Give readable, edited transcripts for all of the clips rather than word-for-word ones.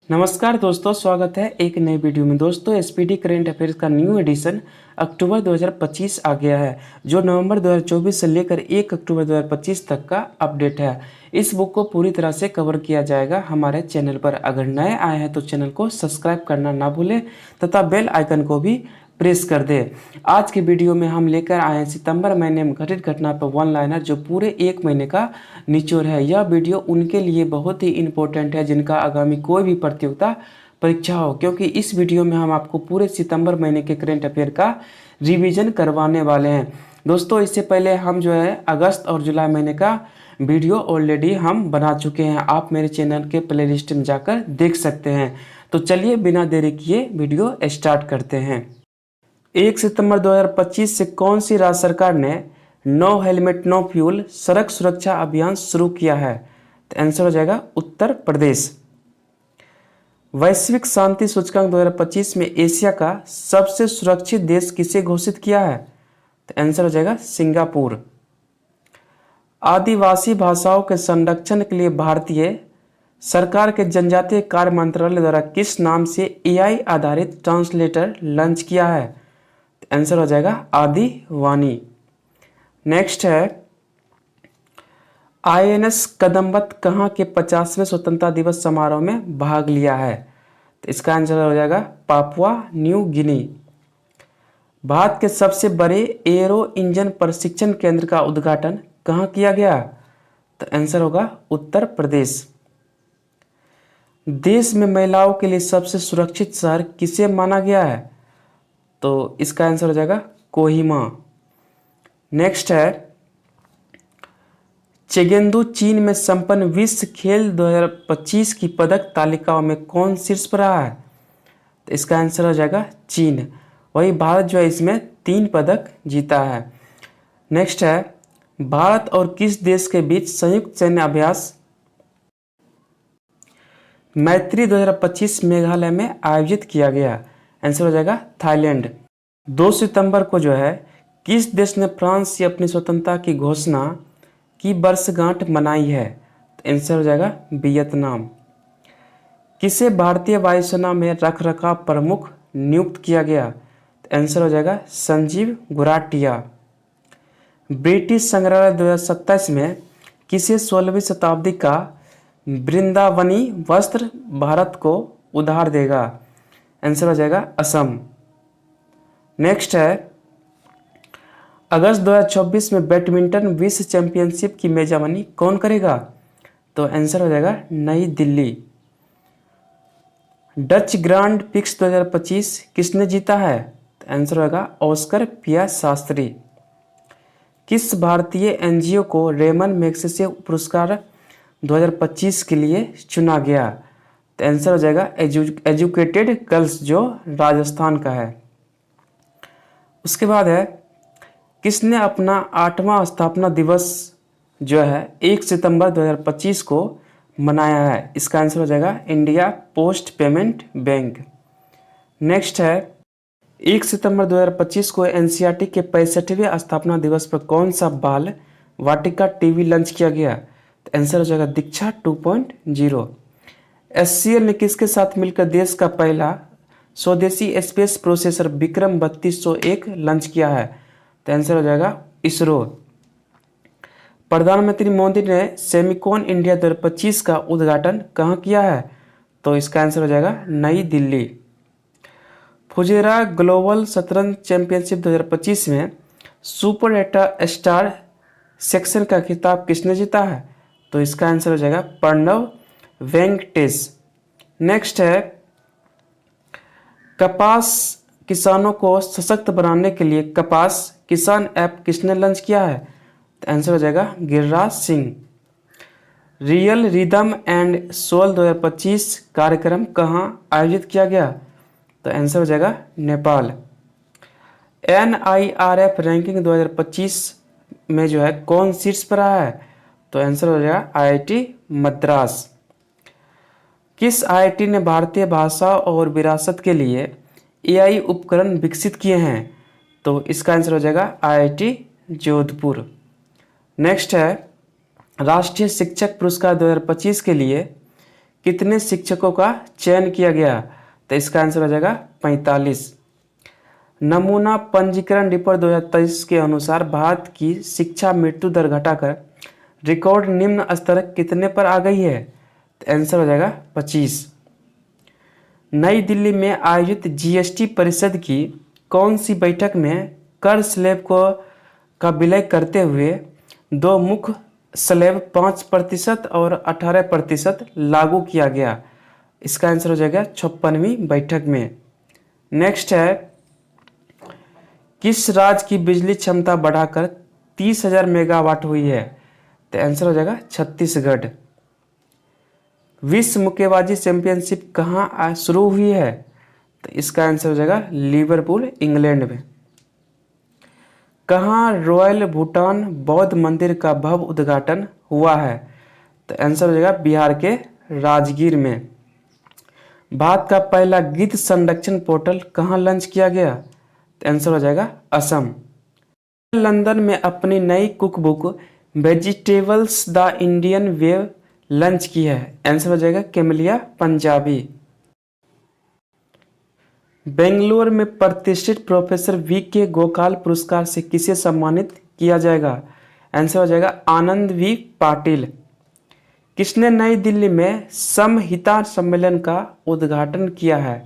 नमस्कार दोस्तों, स्वागत है एक नई वीडियो में। दोस्तों, एसपीडी करेंट अफेयर्स का न्यू एडिशन अक्टूबर 2025 आ गया है, जो नवंबर 2024 से लेकर 1 अक्टूबर 2025 तक का अपडेट है। इस बुक को पूरी तरह से कवर किया जाएगा हमारे चैनल पर। अगर नए आए हैं तो चैनल को सब्सक्राइब करना ना भूलें तथा बेल आइकन को भी प्रेस कर दे। आज की वीडियो में हम लेकर आए हैं सितंबर महीने में घटित घटना पर वन लाइनर, जो पूरे एक महीने का निचोड़ है। यह वीडियो उनके लिए बहुत ही इम्पोर्टेंट है जिनका आगामी कोई भी प्रतियोगिता परीक्षा हो, क्योंकि इस वीडियो में हम आपको पूरे सितंबर महीने के करेंट अफेयर का रिवीजन करवाने वाले हैं। दोस्तों, इससे पहले हम जो है अगस्त और जुलाई महीने का वीडियो ऑलरेडी हम बना चुके हैं। आप मेरे चैनल के प्ले लिस्ट में जाकर देख सकते हैं। तो चलिए बिना देरी किए वीडियो स्टार्ट करते हैं। 1 सितंबर 2025 से कौन सी राज्य सरकार ने नो हेलमेट नो फ्यूल सड़क सुरक्षा अभियान शुरू किया है? तो आंसर हो जाएगा उत्तर प्रदेश। वैश्विक शांति सूचकांक 2025 में एशिया का सबसे सुरक्षित देश किसे घोषित किया है? तो आंसर हो जाएगा सिंगापुर। आदिवासी भाषाओं के संरक्षण के लिए भारतीय सरकार के जनजातीय कार्य मंत्रालय द्वारा किस नाम से एआई आधारित ट्रांसलेटर लॉन्च किया है? आंसर हो जाएगा आदिवाणी। नेक्स्ट है, आईएनएस कदम्बत कहाँ के 50वें स्वतंत्रता दिवस समारोह में भाग लिया है? तो इसका आंसर हो जाएगा पापुआ न्यू गिनी। भारत के सबसे बड़े एरो इंजन प्रशिक्षण केंद्र का उद्घाटन कहाँ किया गया? तो आंसर होगा उत्तर प्रदेश। देश में महिलाओं के लिए सबसे सुरक्षित शहर किसे माना गया है? तो इसका आंसर हो जाएगा कोहिमा। नेक्स्ट है, चेगेंदू चीन में संपन्न विश्व खेल 2025 की पदक तालिकाओं में कौन शीर्ष पर रहा है? तो इसका आंसर हो जाएगा चीन। वही भारत जो है इसमें 3 पदक जीता है। नेक्स्ट है, भारत और किस देश के बीच संयुक्त सैन्य अभ्यास मैत्री 2025 मेघालय में आयोजित किया गया? आंसर हो जाएगा थाईलैंड। 2 सितंबर को जो है किस देश ने फ्रांस से अपनी स्वतंत्रता की घोषणा की वर्षगांठ मनाई है? तो आंसर हो जाएगा वियतनाम। किसे भारतीय वायुसेना में रखरखाव प्रमुख नियुक्त किया गया? तो आंसर हो जाएगा संजीव गुराटिया। ब्रिटिश संग्रहालय 2027 में किसे 16वीं शताब्दी का वृंदावनी वस्त्र भारत को उधार देगा? आंसर हो जाएगा असम। नेक्स्ट है, अगस्त 2024 में बैडमिंटन विश्व चैंपियनशिप की मेजबानी कौन करेगा? तो आंसर हो जाएगा नई दिल्ली। डच ग्रांड पिक्स 2025 किसने जीता है? तो आंसर होगा ऑस्कर पियासास्त्री। किस भारतीय एनजीओ को रेमन मैग्सेसे पुरस्कार 2025 के लिए चुना गया? तो आंसर हो जाएगा एजुकेटेड गर्ल्स, जो राजस्थान का है। उसके बाद है, किसने अपना 8वां स्थापना दिवस जो है 1 सितंबर 2025 को मनाया है? इसका आंसर हो जाएगा India post payment bank. Next है, 1 सितंबर 2025 को एनसीईआरटी के 65वें स्थापना दिवस पर कौन सा बाल वाटिका टीवी लॉन्च किया गया? तो आंसर हो जाएगा दीक्षा 2.0। एचसीएल ने किसके साथ मिलकर देश का पहला स्वदेशी स्पेस प्रोसेसर विक्रम 3201 लॉन्च किया है? तो आंसर हो जाएगा इसरो। प्रधानमंत्री मोदी ने सेमिकॉन इंडिया 2025 का उद्घाटन कहाँ किया है? तो इसका आंसर हो जाएगा नई दिल्ली। फुजेरा ग्लोबल शतरंज चैंपियनशिप 2025 में सुपर स्टार सेक्शन का खिताब किसने जीता है? तो इसका आंसर हो जाएगा प्रणव वेंकटेश। नेक्स्ट है, कपास किसानों को सशक्त बनाने के लिए कपास किसान ऐप किसने लॉन्च किया है? तो आंसर हो जाएगा Giriraj Singh. Real rhythm and soul 2025 कार्यक्रम कहाँ आयोजित किया गया? तो आंसर हो जाएगा नेपाल। NIRF रैंकिंग 2025 में जो है कौन शीर्ष पर रहा है? तो आंसर हो जाएगा IIT मद्रास। किस IIT ने भारतीय भाषा और विरासत के लिए AI उपकरण विकसित किए हैं? तो इसका आंसर हो जाएगा IIT जोधपुर। नेक्स्ट है, राष्ट्रीय शिक्षक पुरस्कार 2025 के लिए कितने शिक्षकों का चयन किया गया? तो इसका आंसर हो जाएगा 45। नमूना पंजीकरण रिपोर्ट 2023 के अनुसार भारत की शिक्षा मृत्यु दर घटाकर रिकॉर्ड निम्न स्तर कितने पर आ गई है? तो आंसर हो जाएगा 25। नई दिल्ली में आयोजित जीएसटी परिषद की कौन सी बैठक में कर स्लैब का विलय करते हुए दो मुख्य स्लैब 5% और 18% लागू किया गया? इसका आंसर हो जाएगा 56वीं बैठक में। नेक्स्ट है, किस राज्य की बिजली क्षमता बढ़ाकर 30,000 मेगावाट हुई है? तो आंसर हो जाएगा छत्तीसगढ़। विश्व मुक्केबाजी चैंपियनशिप कहाँ शुरू हुई है? तो इसका आंसर हो जाएगा लिवरपूल, इंग्लैंड में। कहाँ रॉयल भूटान बौद्ध मंदिर का भव्य उद्घाटन हुआ है? तो आंसर हो जाएगा बिहार के राजगीर में। भारत का पहला गिद्ध संरक्षण पोर्टल कहाँ लॉन्च किया गया? तो आंसर हो जाएगा असम। लंदन में अपनी नई cookbook vegetables the Indian way launch की है? आंसर हो जाएगा कैमेलिया पंजाबी। बेंगलोर में प्रतिष्ठित प्रोफेसर वी.के. गोखले पुरस्कार से किसे सम्मानित किया जाएगा? आंसर हो जाएगा आनंद वी पाटिल। किसने नई दिल्ली में समहिता सम्मेलन का उद्घाटन किया है?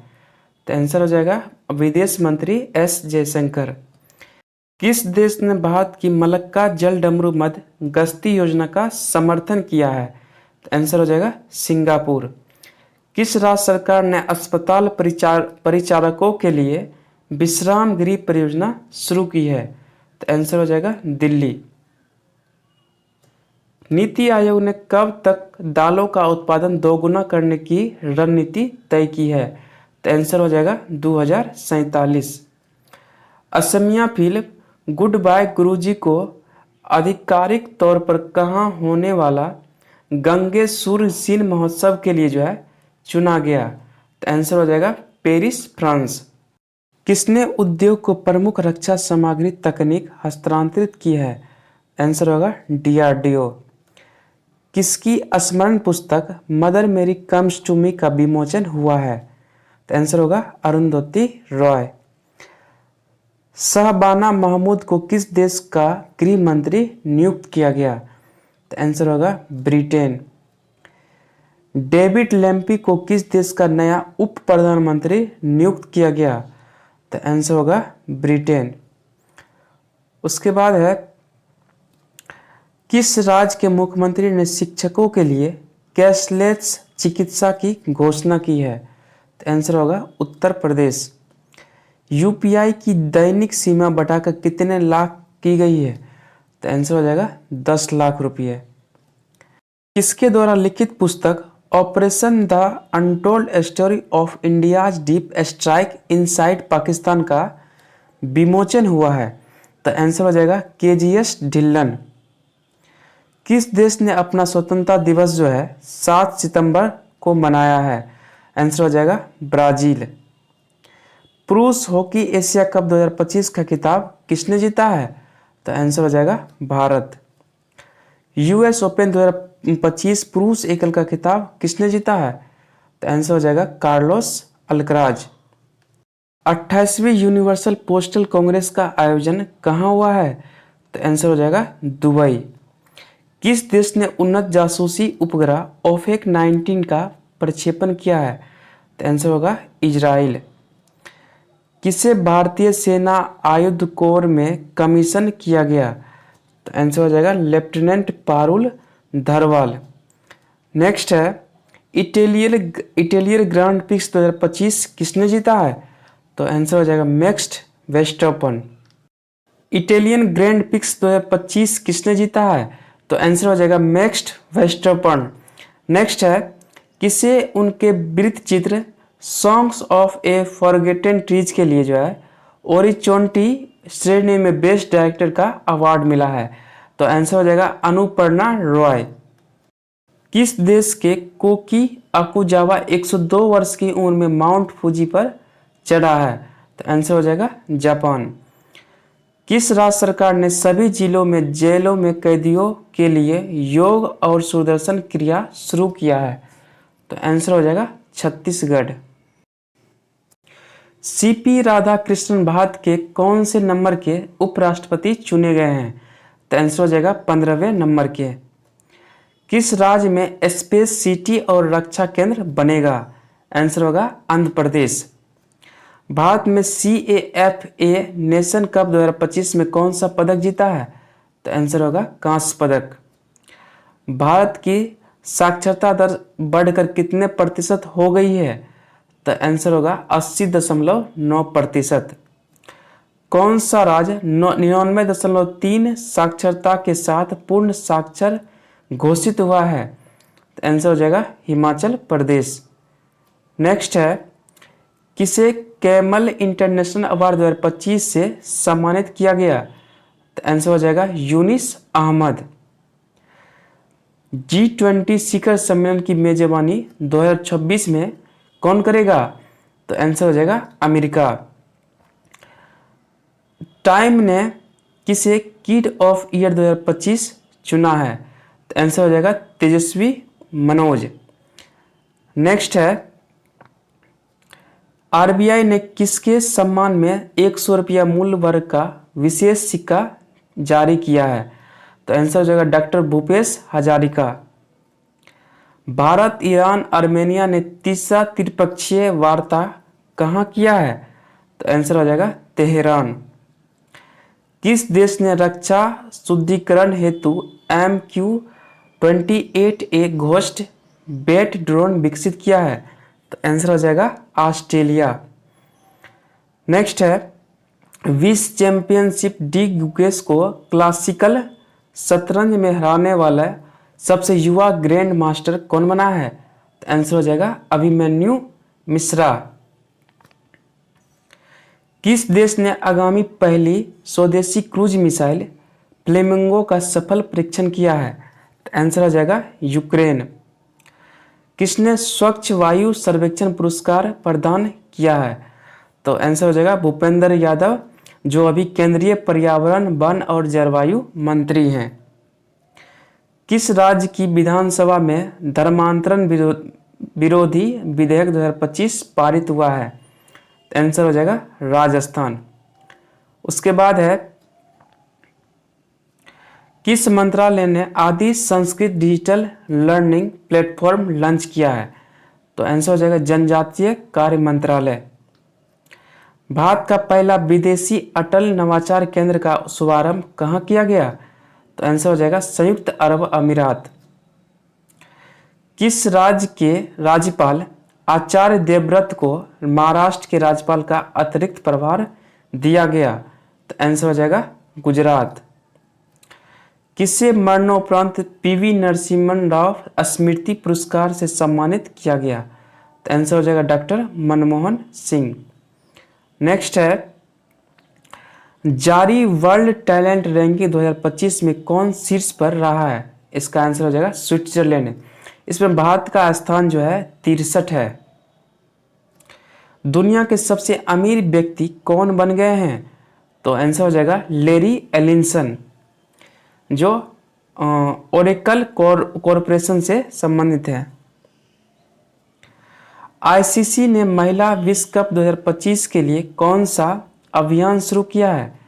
तो आंसर हो जाएगा विदेश मंत्री एस जयशंकर। किस देश ने भारत की मलक्का जल डमरू मद गश्ती योजना का समर्थन किया है? तो आंसर हो जाएगा सिंगापुर। किस राज्य सरकार ने अस्पताल परिचारकों के लिए विश्राम गृह परियोजना शुरू की है? तो आंसर हो जाएगा दिल्ली। नीति आयोग ने कब तक दालों का उत्पादन दोगुना करने की रणनीति तय की है? तो आंसर हो जाएगा 2047। असमिया फिल्म गुड बाय गुरुजी को आधिकारिक तौर पर कहाँ होने वाला गंगेसूर सीन महोत्सव के लिए जो है चुना गया? तो आंसर हो जाएगा पेरिस, फ्रांस। किसने उद्योग को प्रमुख रक्षा सामग्री तकनीक हस्तांतरित की है? आंसर होगा DRDO। किसकी स्मरण पुस्तक मदर मेरी कम्स टू मी का विमोचन हुआ है? तो आंसर होगा अरुंधति रॉय। शहबाना महमूद को किस देश का गृह मंत्री नियुक्त किया गया? तो आंसर होगा ब्रिटेन। डेविड लैम्पी को किस देश का नया उप प्रधानमंत्री नियुक्त किया गया? तो आंसर होगा ब्रिटेन। उसके बाद है, किस राज्य के मुख्यमंत्री ने शिक्षकों के लिए कैशलेस चिकित्सा की घोषणा की है? तो आंसर होगा उत्तर प्रदेश। UPI की दैनिक सीमा बढ़ाकर कितने लाख की गई है? तो आंसर हो जाएगा 10 लाख रुपये। किसके द्वारा लिखित पुस्तक operation the untold story of India's deep strike inside Pakistan का विमोचन हुआ है? तो आंसर हो जाएगा KGS ढिल्लन। किस देश ने अपना स्वतंत्रता दिवस जो है 7 सितंबर को मनाया है? आंसर हो जाएगा ब्राजील। पुरुष हॉकी एशिया कप 2025 का खिताब किसने जीता है? तो आंसर हो जाएगा भारत। US ओपन 2025 पुरुष एकल का खिताब किसने जीता है? तो आंसर हो जाएगा कार्लोस अल्कराज। 28वीं यूनिवर्सल पोस्टल कांग्रेस का आयोजन कहाँ हुआ है? तो आंसर हो जाएगा दुबई। किस देश ने उन्नत जासूसी उपग्रह ओफेक 19 का प्रक्षेपण किया है? तो आंसर होगा इजराइल। किसे भारतीय सेना आयुध कोर में कमीशन किया गया? तो आंसर हो जाएगा लेफ्टिनेंट पारुल धरवाल। नेक्स्ट है, इटालियन ग्रांड प्रिक्स 2025 किसने जीता है? तो आंसर हो जाएगा मैक्स वेस्टर्पन। इटालियन ग्रैंड प्रिक्स 2025 किसने जीता है? तो आंसर हो जाएगा मैक्स वेस्टर्पन। नेक्स्ट है, किसे उनके वृत्त चित्र songs of A forgotten trees के लिए जो है ओरिचोंटी श्रेणी में बेस्ट डायरेक्टर का अवार्ड मिला है? तो आंसर हो जाएगा अनुपर्णा रॉय। किस देश के कोकी अकुजावा 102 वर्ष की उम्र में माउंट फूजी पर चढ़ा है? तो आंसर हो जाएगा जापान। किस राज्य सरकार ने सभी जिलों में जेलों में कैदियों के लिए योग और सुदर्शन क्रिया शुरू किया है? तो आंसर हो जाएगा छत्तीसगढ़। सीपी राधाकृष्णन भारत के कौन से नंबर के उपराष्ट्रपति चुने गए हैं? तो आंसर हो जाएगा 15वें नंबर के। किस राज्य में स्पेस सिटी और रक्षा केंद्र बनेगा? आंसर होगा आंध्र प्रदेश। भारत में CAFA नेशन कप 2025 में कौन सा पदक जीता है? तो आंसर होगा कांस्य पदक। भारत की साक्षरता दर बढ़कर कितने प्रतिशत हो गई है? तो आंसर होगा 80.9%। कौन सा राज्य 99.3 साक्षरता के साथ पूर्ण साक्षर घोषित हुआ है? तो आंसर हो जाएगा हिमाचल प्रदेश। नेक्स्ट है, किसे कैमल इंटरनेशनल अवार्ड 2025 से सम्मानित किया गया? तो आंसर हो जाएगा यूनिस अहमद। G20 शिखर सम्मेलन की मेजबानी 2026 में कौन करेगा? तो आंसर हो जाएगा अमेरिका। टाइम ने किसे किड ऑफ ईयर 2025 चुना है? तो आंसर हो जाएगा तेजस्वी मनोज। नेक्स्ट है, RBI ने किसके सम्मान में 100 रुपया मूल्य वर्ग का विशेष सिक्का जारी किया है? तो आंसर हो जाएगा doctor Bhupesh Hazarika. Bharat, Iran, Armenia ने तीसरा त्रिपक्षीय वार्ता कहाँ किया है? तो आंसर हो जाएगा तेहरान। किस देश ने रक्षा शुद्धिकरण हेतु MQ-28A घोस्ट बेट ड्रोन विकसित किया है? तो आंसर हो जाएगा ऑस्ट्रेलिया। नेक्स्ट है, विश्व चैंपियनशिप डी गुकेश को क्लासिकल शतरंज में हराने वाला सबसे युवा ग्रैंड मास्टर कौन बना है? तो आंसर हो जाएगा अभिमन्यु मिश्रा। किस देश ने आगामी पहली स्वदेशी क्रूज मिसाइल फ्लेमिंगो का सफल परीक्षण किया है? तो आंसर हो जाएगा यूक्रेन। किसने स्वच्छ वायु सर्वेक्षण पुरस्कार प्रदान किया है? तो आंसर हो जाएगा भूपेंद्र यादव, जो अभी केंद्रीय पर्यावरण, वन और जलवायु मंत्री हैं। किस राज्य की विधानसभा में धर्मांतरण विरोधी विधेयक 2025 पारित हुआ है? तो आंसर हो जाएगा राजस्थान। उसके बाद है, किस मंत्रालय ने आदि Sanskrit digital learning platform launch किया है? तो आंसर हो जाएगा जनजातीय कार्य मंत्रालय। भारत का पहला विदेशी अटल नवाचार केंद्र का शुभारंभ कहाँ किया गया? तो आंसर हो जाएगा संयुक्त अरब अमीरात। किस राज्य के राज्यपाल आचार्य देवव्रत को महाराष्ट्र के राज्यपाल का अतिरिक्त प्रभार दिया गया? तो आंसर हो जाएगा गुजरात। किसे मरणोपरांत PV नरसिम्हा राव स्मृति पुरस्कार से सम्मानित किया गया? तो आंसर हो जाएगा डॉक्टर मनमोहन सिंह। नेक्स्ट है, जारी वर्ल्ड टैलेंट रैंकिंग 2025 में कौन शीर्ष पर रहा है? इसका आंसर हो जाएगा स्विट्जरलैंड। इसमें भारत का स्थान जो है 63 है। दुनिया के सबसे अमीर व्यक्ति कौन बन गए हैं? तो आंसर हो जाएगा लेरी एलिंसन, जो ओरेकल कॉरपोरेशन से संबंधित है। ICC ने महिला विश्व कप 2025 के लिए कौन सा अभियान शुरू किया है?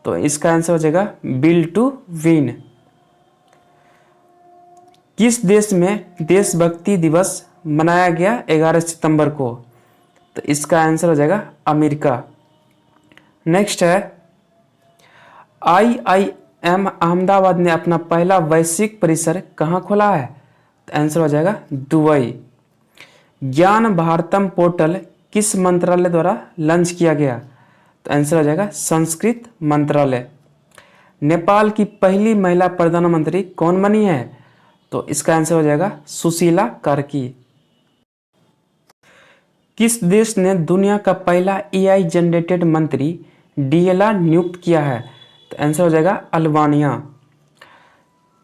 तो इसका आंसर हो जाएगा बिल्ड टू विन। किस देश में देशभक्ति दिवस मनाया गया 11 सितंबर को? तो इसका आंसर हो जाएगा अमेरिका। नेक्स्ट है, IIM अहमदाबाद ने अपना पहला वैश्विक परिसर कहाँ खोला है? तो आंसर हो जाएगा दुबई। ज्ञान भारतम पोर्टल किस मंत्रालय द्वारा लॉन्च किया गया? तो आंसर हो जाएगा संस्कृत मंत्रालय। नेपाल की पहली महिला प्रधानमंत्री कौन बनी है? तो इसका आंसर हो जाएगा सुशीला कार्की। किस देश ने दुनिया का पहला AI जनरेटेड मंत्री DLR नियुक्त किया है? तो आंसर हो जाएगा अल्बानिया।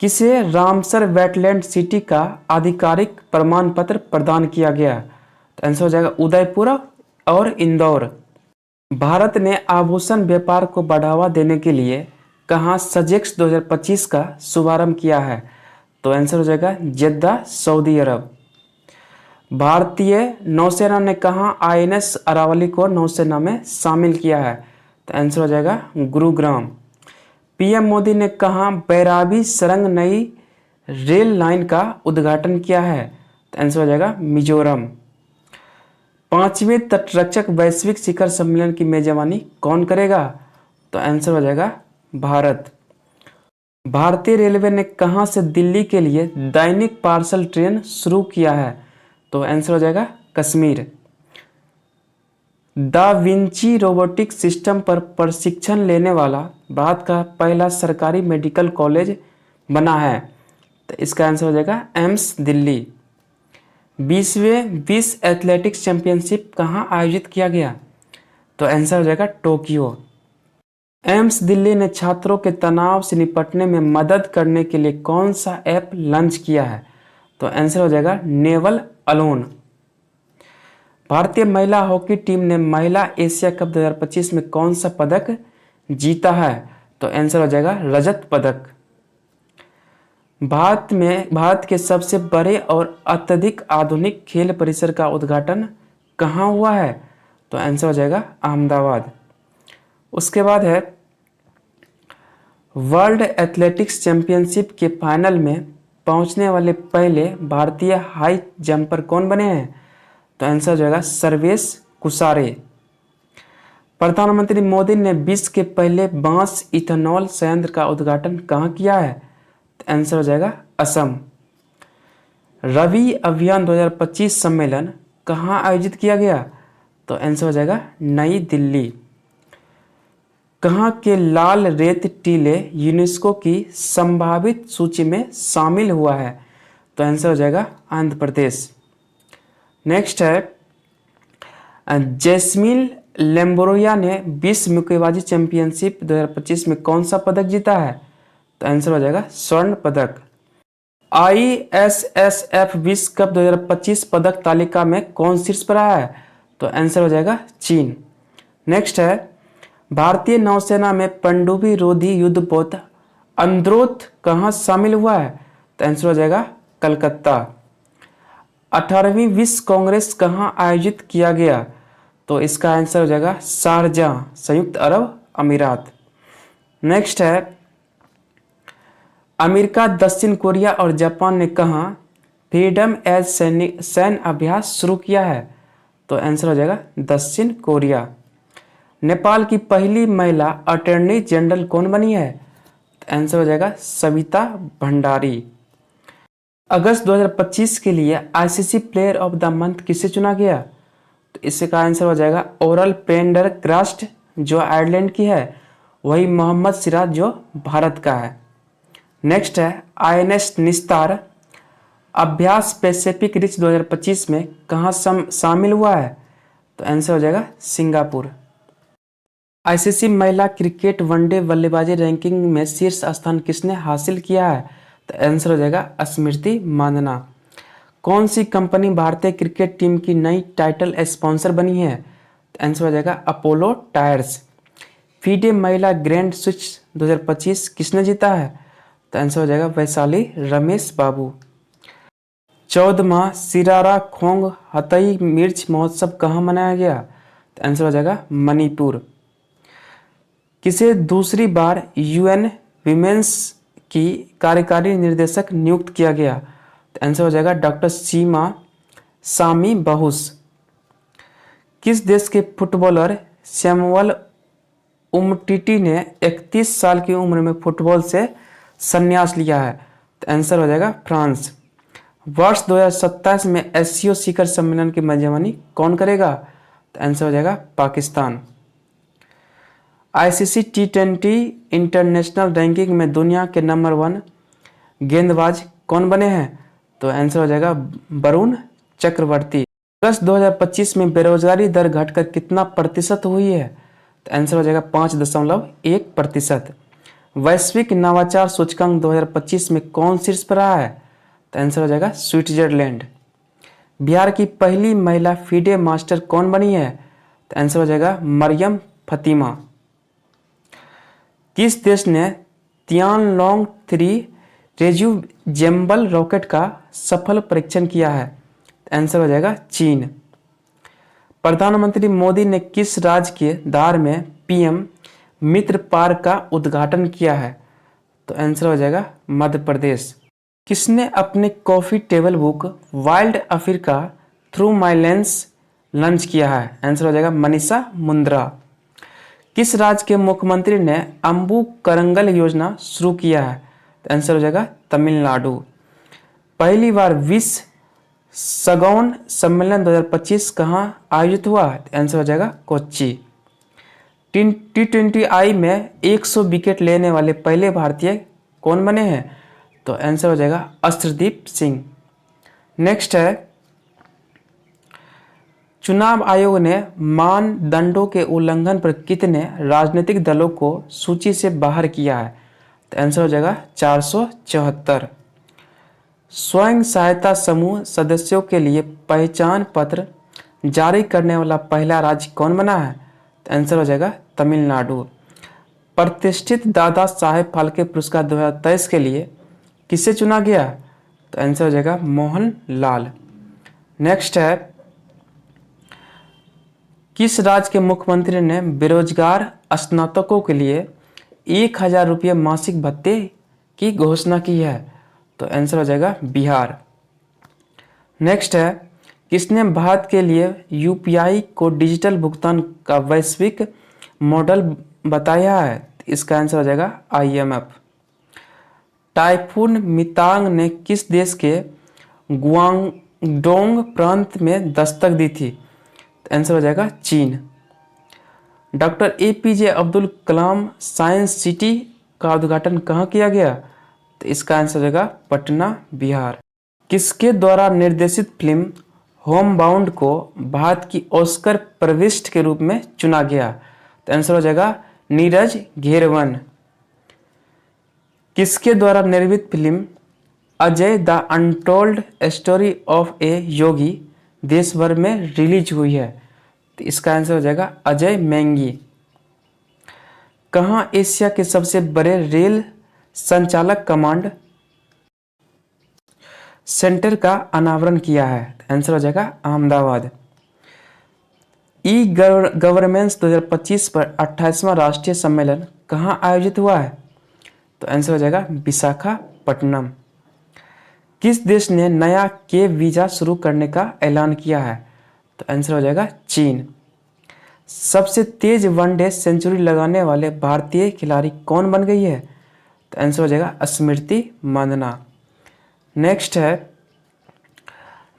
किसे रामसर वेटलैंड सिटी का आधिकारिक प्रमाण पत्र प्रदान किया गया? तो आंसर हो जाएगा उदयपुर और इंदौर। भारत ने आभूषण व्यापार को बढ़ावा देने के लिए कहाँ सजेक्स 2025 का शुभारंभ किया है? तो आंसर हो जाएगा जेद्दा, सऊदी अरब। भारतीय नौसेना ने कहाँ आईएनएस अरावली को नौसेना में शामिल किया है? तो आंसर हो जाएगा गुरुग्राम। पीएम मोदी ने कहाँ बैराबी सरंग नई रेल लाइन का उद्घाटन किया है? तो आंसर हो जाएगा मिजोरम। 5वें तटरक्षक वैश्विक शिखर सम्मेलन की मेजबानी कौन करेगा? तो आंसर हो जाएगा भारत। भारतीय रेलवे ने कहाँ से दिल्ली के लिए दैनिक पार्सल ट्रेन शुरू किया है? तो आंसर हो जाएगा Kashmir. Da Vinci robotic system पर प्रशिक्षण लेने वाला भारत का पहला सरकारी मेडिकल कॉलेज बना है। तो इसका आंसर हो जाएगा एम्स दिल्ली। 20वें विश्व एथलेटिक्स चैंपियनशिप कहाँ आयोजित किया गया? तो आंसर हो जाएगा टोक्यो। एम्स दिल्ली ने छात्रों के तनाव से निपटने में मदद करने के लिए कौन सा ऐप लॉन्च किया है? तो आंसर हो जाएगा नेवल अलोन। भारतीय महिला हॉकी टीम ने महिला एशिया कप 2025 में कौन सा पदक जीता है? तो आंसर हो जाएगा रजत पदक। भारत के सबसे बड़े और अत्यधिक आधुनिक खेल परिसर का उद्घाटन कहाँ हुआ है? तो आंसर हो जाएगा अहमदाबाद। उसके बाद है वर्ल्ड एथलेटिक्स चैंपियनशिप के फाइनल में पहुंचने वाले पहले भारतीय हाई जंपर कौन बने हैं? तो आंसर हो जाएगा सर्वेश कुसारे। प्रधानमंत्री मोदी ने विश्व के पहले बांस इथेनॉल संयंत्र का उद्घाटन कहाँ किया है? तो आंसर हो जाएगा असम। रवि अभियान 2025 सम्मेलन कहाँ आयोजित किया गया? तो आंसर हो जाएगा नई दिल्ली। कहाँ के लाल रेत टीले यूनेस्को की संभावित सूची में शामिल हुआ है? तो आंसर हो जाएगा आंध्र प्रदेश। नेक्स्ट है जैस्मिन लेम्बोरिया ने विश्व मुक्केबाजी चैंपियनशिप 2025 में कौन सा पदक जीता है? तो आंसर हो जाएगा स्वर्ण पदक। ISSF विश्व कप 2025 पदक तालिका में कौन शीर्ष पर आया है? तो आंसर हो जाएगा चीन। नेक्स्ट है भारतीय नौसेना में पनडुब्बी रोधी युद्धपोत अंद्रोथ कहाँ शामिल हुआ है? तो आंसर हो जाएगा कलकत्ता। 18वीं विश्व कांग्रेस कहाँ आयोजित किया गया? तो इसका आंसर हो जाएगा शारजाह, संयुक्त अरब अमीरात। नेक्स्ट है अमेरिका, दक्षिण कोरिया और जापान ने कहाँ फ्रीडम एज सैन्य अभ्यास शुरू किया है? तो आंसर हो जाएगा दक्षिण कोरिया। नेपाल की पहली महिला अटॉर्नी जनरल कौन बनी है? तो आंसर हो जाएगा सविता भंडारी। अगस्त 2025 के लिए ICC player of the month किसे चुना गया? तो इसका आंसर हो जाएगा ओरल पेंडरक्रास्ट जो आयरलैंड की है, वही मोहम्मद सिराज जो भारत का है। नेक्स्ट है INS निस्तार अभ्यास पैसिफिक रिच 2025 में कहाँ शामिल हुआ है? तो आंसर हो जाएगा सिंगापुर। आईसीसी महिला क्रिकेट वनडे बल्लेबाजी रैंकिंग में शीर्ष स्थान किसने हासिल किया है? तो आंसर हो जाएगा स्मृति मांदना। कौन सी कंपनी भारतीय क्रिकेट टीम की नई टाइटल स्पॉन्सर बनी है? तो आंसर हो जाएगा अपोलो टायर्स। फीडे महिला ग्रैंड स्विच 2025 किसने जीता है? तो आंसर हो जाएगा वैशाली रमेश बाबू। 14वां सिरारा खोंग हतई मिर्च महोत्सव कहाँ मनाया गया? तो आंसर हो जाएगा मणिपुर। किसे दूसरी बार UN विमेंस की कार्यकारी निर्देशक नियुक्त किया गया? तो आंसर हो जाएगा डॉक्टर सीमा सामी बहुस। किस देश के फुटबॉलर सैमुअल उमटीटी ने 31 साल की उम्र में फुटबॉल से संन्यास लिया है? तो आंसर हो जाएगा फ्रांस। वर्ष 2027 में SCO शिखर सम्मेलन की मेजबानी कौन करेगा? तो आंसर हो जाएगा Pakistan. ICC T20 international ranking में दुनिया के नंबर 1 गेंदबाज कौन बने हैं? तो आंसर हो जाएगा वरुण चक्रवर्ती। अगस्त 2025 में बेरोजगारी दर घटकर कितना प्रतिशत हुई है? तो आंसर हो जाएगा 5.1%। वैश्विक नवाचार सूचकांक 2025 में कौन शीर्ष पर रहा है? तो आंसर हो जाएगा स्विट्जरलैंड। बिहार की पहली महिला फीडे मास्टर कौन बनी है? तो आंसर हो जाएगा मरियम फतिमा। किस देश ने तियानलोंग 3 रिज्यूजेबल रॉकेट का सफल परीक्षण किया है? आंसर हो जाएगा चीन। प्रधानमंत्री मोदी ने किस राज्य के धार में पीएम मित्र पार्क का उद्घाटन किया है? तो आंसर हो जाएगा मध्य प्रदेश। किसने अपने coffee table book wild Africa through my lens launch किया है? आंसर हो जाएगा मनीषा मुंद्रा। किस राज्य के मुख्यमंत्री ने अम्बू करंगल योजना शुरू किया है? तो आंसर हो जाएगा तमिलनाडु। पहली बार विश्व सगौन सम्मेलन 2025 कहाँ आयोजित हुआ? आंसर हो जाएगा कोच्चि। T20I में 100 विकेट लेने वाले पहले भारतीय कौन बने हैं? तो आंसर हो जाएगा अर्शदीप सिंह। नेक्स्ट है, चुनाव आयोग ने मानदंडों के उल्लंघन पर कितने राजनीतिक दलों को सूची से बाहर किया है? तो आंसर हो जाएगा 474। स्वयं सहायता समूह सदस्यों के लिए पहचान पत्र जारी करने वाला पहला राज्य कौन बना है? तो आंसर हो जाएगा तमिलनाडु। प्रतिष्ठित दादा साहेब फाल्के पुरस्कार 2023 के लिए किसे चुना गया? तो आंसर हो जाएगा मोहन लाल। नेक्स्ट है, किस राज्य के मुख्यमंत्री ने बेरोजगार स्नातकों के लिए 1000 रुपये मासिक भत्ते की घोषणा की है? तो आंसर हो जाएगा बिहार। नेक्स्ट है, किसने भारत के लिए यूपीआई को डिजिटल भुगतान का वैश्विक मॉडल बताया है? इसका आंसर हो जाएगा IMF। टाइफून मितांग ने किस देश के गुआंगडोंग प्रांत में दस्तक दी थी? आंसर हो जाएगा चीन। Doctor APJ Abdul Kalam science city का उद्घाटन कहाँ किया गया? तो इसका आंसर हो जाएगा पटना, बिहार। किसके द्वारा निर्देशित फिल्म होम बाउंड को भारत की ऑस्कर प्रविष्ट के रूप में चुना गया? तो आंसर हो जाएगा नीरज घेरवन। किसके द्वारा निर्मित film Ajay the untold story of a Yogi देश भर में रिलीज हुई है? तो इसका आंसर हो जाएगा अजय मैंगी। कहाँ एशिया के सबसे बड़े रेल संचालक कमांड सेंटर का अनावरण किया है? आंसर हो जाएगा अहमदाबाद। ई गवर्नेंस 2025 पर 28वां राष्ट्रीय सम्मेलन कहाँ आयोजित हुआ है? तो आंसर हो जाएगा विशाखापट्टनम। किस देश ने नया के वीज़ा शुरू करने का ऐलान किया है? तो आंसर हो जाएगा चीन। सबसे तेज वनडे सेंचुरी लगाने वाले भारतीय खिलाड़ी कौन बन गई है? तो आंसर हो जाएगा स्मृति मंदाना। नेक्स्ट है,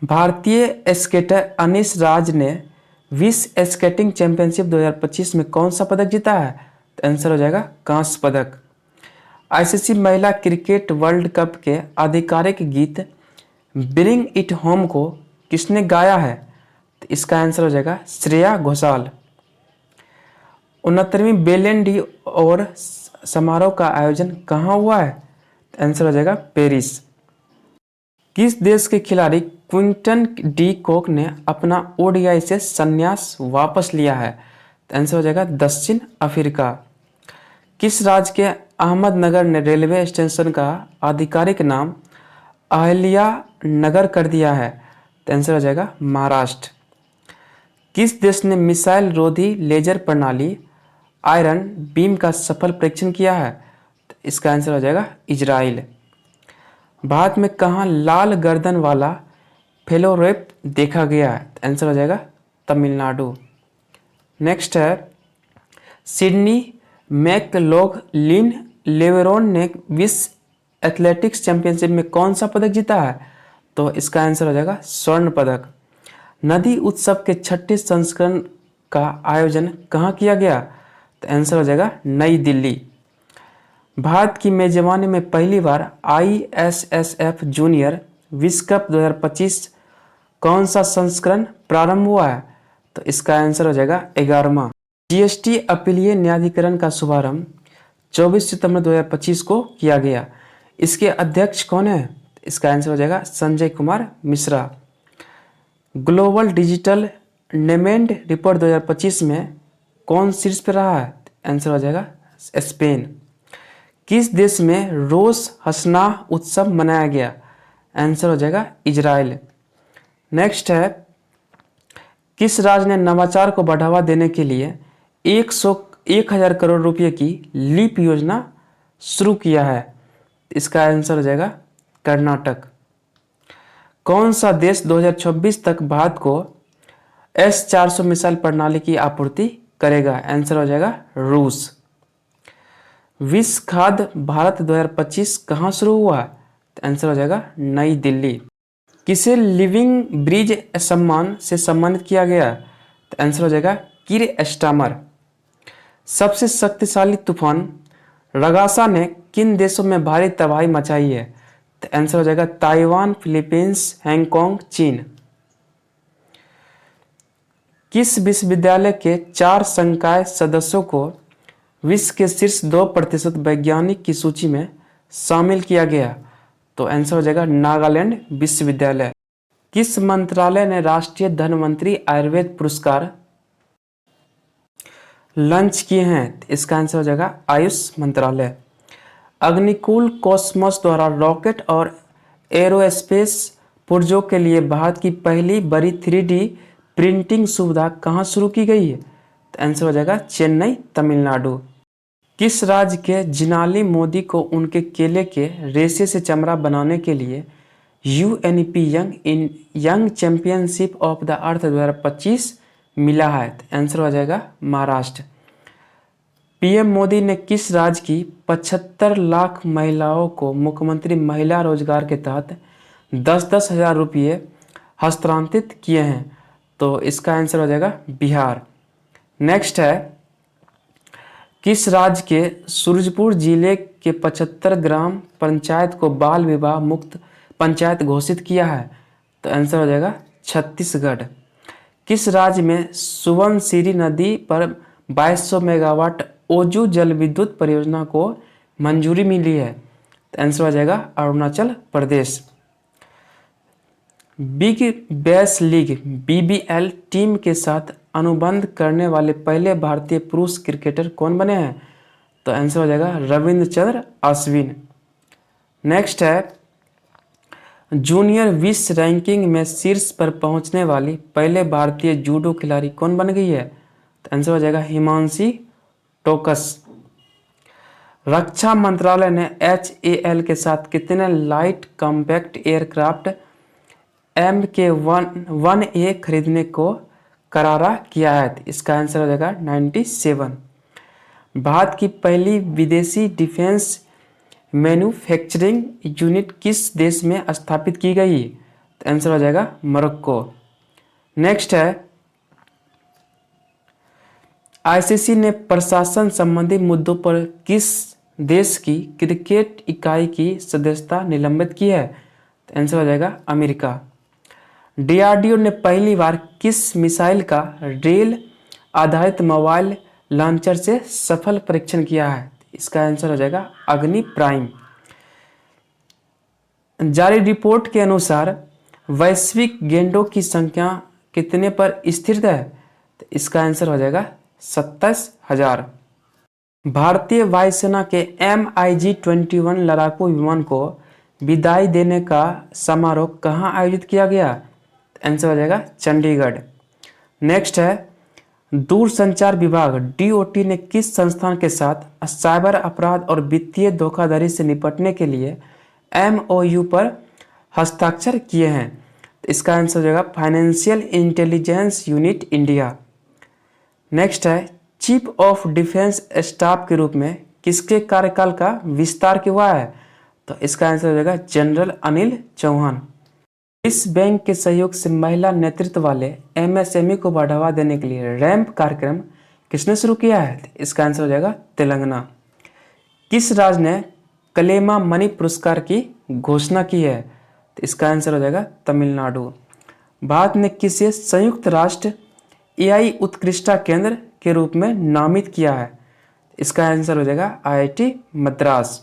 भारतीय स्केटर अनीश राज ने विश्व स्केटिंग चैंपियनशिप 2025 में कौन सा पदक जीता है? तो आंसर हो जाएगा कांस्य पदक। ICC महिला क्रिकेट वर्ल्ड कप के आधिकारिक गीत ब्रिंग इट होम को किसने गाया है? तो इसका आंसर हो जाएगा श्रेया घोषाल। 69वीं बेलेन डी और समारोह का आयोजन कहाँ हुआ है? तो आंसर हो जाएगा पेरिस। किस देश के खिलाड़ी क्विंटन डी कॉक ने अपना ODI से संन्यास वापस लिया है? तो आंसर हो जाएगा दक्षिण अफ्रीका। किस राज्य के अहमदनगर ने रेलवे स्टेशन का आधिकारिक नाम अहिल्या नगर कर दिया है? तो आंसर हो जाएगा महाराष्ट्र। किस देश ने मिसाइल रोधी लेजर प्रणाली आयरन बीम का सफल परीक्षण किया है? तो इसका आंसर हो जाएगा इजराइल। भारत में कहाँ लाल गर्दन वाला फेलोरेप देखा गया है? तो आंसर हो जाएगा तमिलनाडु। नेक्स्ट है, सिडनी मैकलॉगलिन लेवेरोन ने विश्व एथलेटिक्स चैंपियनशिप में कौन सा पदक जीता है? तो इसका आंसर हो जाएगा स्वर्ण पदक। नदी उत्सव के 6ठे संस्करण का आयोजन कहाँ किया गया? तो आंसर हो जाएगा नई दिल्ली। भारत की मेजबानी में पहली बार ISSF जूनियर विश्व कप 2025 कौन सा संस्करण प्रारंभ हुआ है? तो इसका आंसर हो जाएगा 11वां। GST अपीलीय न्यायाधिकरण का शुभारंभ 24 सितंबर 2025 को किया गया। इसके अध्यक्ष कौन है? इसका आंसर हो जाएगा संजय कुमार मिश्रा। ग्लोबल डिजिटल नेमेंड रिपोर्ट 2025 में कौन शीर्ष पर रहा है? आंसर हो जाएगा स्पेन। किस देश में रोश हसनाह उत्सव मनाया गया? आंसर हो जाएगा इजराइल। नेक्स्ट है, किस राज्य ने नवाचार को बढ़ावा देने के लिए 1,000 करोड़ रुपए की लीप योजना शुरू किया है? इसका आंसर हो जाएगा कर्नाटक। कौन सा देश 2026 तक भारत को S-400 मिसाइल प्रणाली की आपूर्ति करेगा? आंसर हो जाएगा रूस। विश्व खाद्य भारत 2025 कहाँ शुरू हुआ? आंसर हो जाएगा नई दिल्ली। किसे लिविंग ब्रिज सम्मान से सम्मानित किया गया? तो आंसर हो जाएगा कीर स्टामर। सबसे शक्तिशाली तूफान रगासा ने किन देशों में भारी तबाही मचाई है? तो आंसर हो जाएगा ताइवान, फिलीपींस, हांगकांग, चीन। किस विश्वविद्यालय के 4 संकाय सदस्यों को विश्व के शीर्ष 2% वैज्ञानिक की सूची में शामिल किया गया? तो आंसर हो जाएगा नागालैंड विश्वविद्यालय। किस मंत्रालय ने राष्ट्रीय धनवंतरी आयुर्वेद पुरस्कार लॉन्च किए हैं? इसका आंसर हो जाएगा आयुष मंत्रालय। अग्निकुल कॉस्मोस द्वारा रॉकेट और एरोस्पेस पुर्जों के लिए भारत की पहली बड़ी 3D प्रिंटिंग सुविधा कहाँ शुरू की गई है? तो आंसर हो जाएगा चेन्नई, तमिलनाडु। किस राज्य के जिनाली मोदी को उनके केले के रेशे से चमड़ा बनाने के लिए UNEP young championship of the earth 2025 मिला है? तो आंसर हो जाएगा महाराष्ट्र। PM मोदी ने किस राज्य की 75 लाख महिलाओं को मुख्यमंत्री महिला रोजगार के तहत 10-10 हज़ार रुपये हस्तांतरित किए हैं? तो इसका आंसर हो जाएगा बिहार। नेक्स्ट है, किस राज्य के सूरजपुर जिले के 75 ग्राम पंचायत को बाल विवाह मुक्त पंचायत घोषित किया है? तो आंसर हो जाएगा छत्तीसगढ़। किस राज्य में सुबनसिरी नदी पर 2200 मेगावाट ओजू जल विद्युत परियोजना को मंजूरी मिली है? तो आंसर हो जाएगा Arunachal Pradesh. Big Bash League BBL team के साथ अनुबंध करने वाले पहले भारतीय पुरुष क्रिकेटर कौन बने हैं? तो आंसर हो जाएगा रविंद्रचंद्र अश्विन। नेक्स्ट है, जूनियर विश्व रैंकिंग में शीर्ष पर पहुंचने वाली पहले भारतीय जूडो खिलाड़ी कौन बन गई है? तो आंसर हो जाएगा हिमांशी टोकस। रक्षा मंत्रालय ने HAL के साथ कितने लाइट कॉम्पैक्ट एयरक्राफ्ट MK-1A खरीदने को करारा किया है? इसका आंसर हो जाएगा 97। भारत की पहली विदेशी डिफेंस मैन्युफैक्चरिंग यूनिट किस देश में स्थापित की गई? तो आंसर हो जाएगा मोरक्को। नेक्स्ट है, ICC ने प्रशासन संबंधी मुद्दों पर किस देश की क्रिकेट इकाई की सदस्यता निलंबित की है? तो आंसर हो जाएगा अमेरिका। DRDO ने पहली बार किस मिसाइल का रेल आधारित मोबाइल लॉन्चर से सफल परीक्षण किया है? इसका आंसर हो जाएगा अग्नि प्राइम। जारी रिपोर्ट के अनुसार वैश्विक गैंडों की संख्या कितने पर स्थिर है? तो इसका आंसर हो जाएगा 27,000। भारतीय वायुसेना के MiG-21 लड़ाकू विमान को विदाई देने का समारोह कहाँ आयोजित किया गया? आंसर हो जाएगा चंडीगढ़। नेक्स्ट है, दूरसंचार विभाग DOT ने किस संस्थान के साथ साइबर अपराध और वित्तीय धोखाधड़ी से निपटने के लिए MOU पर हस्ताक्षर किए हैं? तो इसका आंसर हो जाएगा financial intelligence unit India. Next है, चीफ ऑफ डिफेंस स्टाफ के रूप में किसके कार्यकाल का विस्तार हुआ है? तो इसका आंसर हो जाएगा जनरल अनिल चौहान। विश्व बैंक के सहयोग से महिला नेतृत्व वाले MSME को बढ़ावा देने के लिए रैंप कार्यक्रम किसने शुरू किया है? इसका आंसर हो जाएगा तेलंगाना। किस राज्य ने कलेमा मणि पुरस्कार की घोषणा की है? तो इसका आंसर हो जाएगा तमिलनाडु। भारत ने किसे संयुक्त राष्ट्र AI उत्कृष्टता केंद्र के रूप में नामित किया है? इसका आंसर हो जाएगा IIT मद्रास।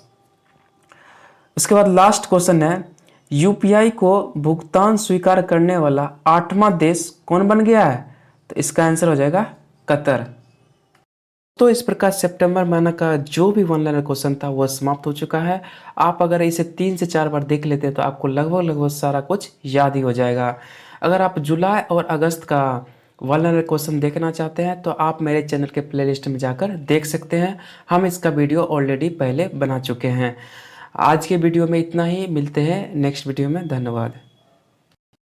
उसके बाद लास्ट क्वेश्चन है, UPI को भुगतान स्वीकार करने वाला 8वां देश कौन बन गया है? तो इसका आंसर हो जाएगा कतर। तो इस प्रकार सितंबर महीना का जो भी वन लाइनर क्वेश्चन था वह समाप्त हो चुका है। आप अगर इसे 3 से 4 बार देख लेते हैं तो आपको लगभग सारा कुछ याद ही हो जाएगा। अगर आप जुलाई और अगस्त का वल्नर क्वेश्चन देखना चाहते हैं तो आप मेरे चैनल के प्लेलिस्ट में जाकर देख सकते हैं। हम इसका वीडियो ऑलरेडी पहले बना चुके हैं। आज के वीडियो में इतना ही, मिलते हैं नेक्स्ट वीडियो में। धन्यवाद।